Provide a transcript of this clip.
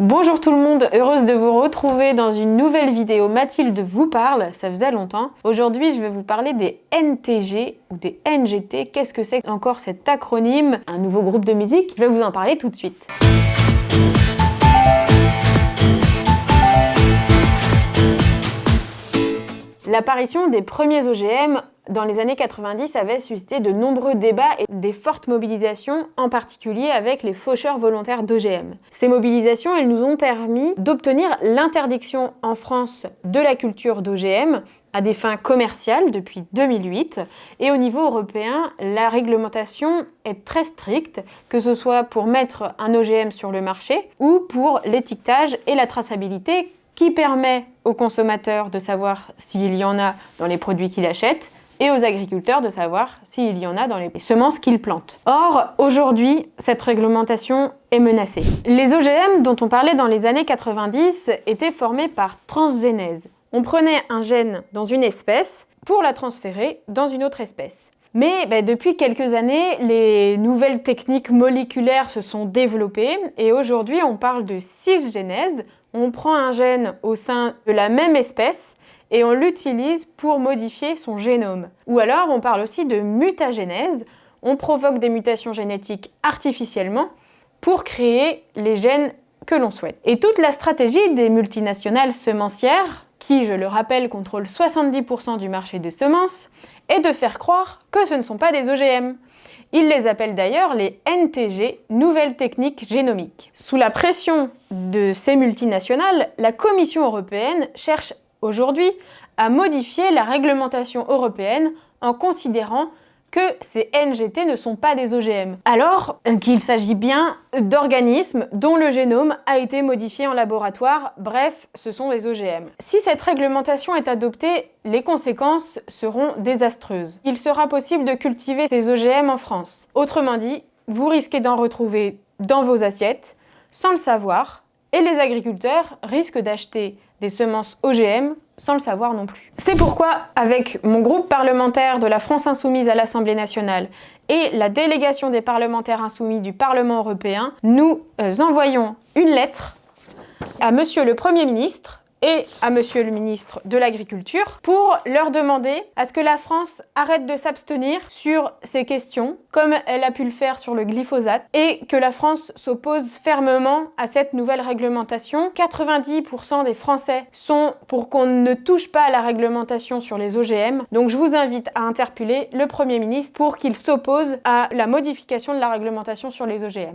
Bonjour tout le monde, heureuse de vous retrouver dans une nouvelle vidéo. Mathilde vous parle, ça faisait longtemps. Aujourd'hui, je vais vous parler des NTG ou des NGT. Qu'est-ce que c'est encore cet acronyme? Un nouveau groupe de musique? Je vais vous en parler tout de suite. L'apparition des premiers OGM dans les années 90 avait suscité de nombreux débats et des fortes mobilisations, en particulier avec les faucheurs volontaires d'OGM. Ces mobilisations, elles nous ont permis d'obtenir l'interdiction en France de la culture d'OGM à des fins commerciales depuis 2008. Et au niveau européen, la réglementation est très stricte, que ce soit pour mettre un OGM sur le marché ou pour l'étiquetage et la traçabilité qui permet aux consommateurs de savoir s'il y en a dans les produits qu'il achète et aux agriculteurs de savoir s'il y en a dans les semences qu'ils plantent. Or, aujourd'hui, cette réglementation est menacée. Les OGM dont on parlait dans les années 90 étaient formés par transgénèse. On prenait un gène dans une espèce pour la transférer dans une autre espèce. Mais depuis quelques années, les nouvelles techniques moléculaires se sont développées et aujourd'hui, on parle de cisgénèse. On prend un gène au sein de la même espèce et on l'utilise pour modifier son génome. Ou alors, on parle aussi de mutagénèse. On provoque des mutations génétiques artificiellement pour créer les gènes que l'on souhaite. Et toute la stratégie des multinationales semencières, qui, je le rappelle, contrôlent 70% du marché des semences, est de faire croire que ce ne sont pas des OGM. Ils les appellent d'ailleurs les NTG, nouvelles techniques génomiques. Sous la pression de ces multinationales, la Commission européenne cherche aujourd'hui à modifier la réglementation européenne en considérant que ces NGT ne sont pas des OGM, alors qu'il s'agit bien d'organismes dont le génome a été modifié en laboratoire, bref, ce sont des OGM. Si cette réglementation est adoptée, les conséquences seront désastreuses. Il sera possible de cultiver ces OGM en France. Autrement dit, vous risquez d'en retrouver dans vos assiettes sans le savoir, et les agriculteurs risquent d'acheter des semences OGM sans le savoir non plus. C'est pourquoi, avec mon groupe parlementaire de la France Insoumise à l'Assemblée nationale et la délégation des parlementaires insoumis du Parlement européen, nous envoyons une lettre à Monsieur le Premier ministre et à Monsieur le ministre de l'Agriculture pour leur demander à ce que la France arrête de s'abstenir sur ces questions, comme elle a pu le faire sur le glyphosate, et que la France s'oppose fermement à cette nouvelle réglementation. 90% des Français sont pour qu'on ne touche pas à la réglementation sur les OGM, donc je vous invite à interpeller le Premier ministre pour qu'il s'oppose à la modification de la réglementation sur les OGM.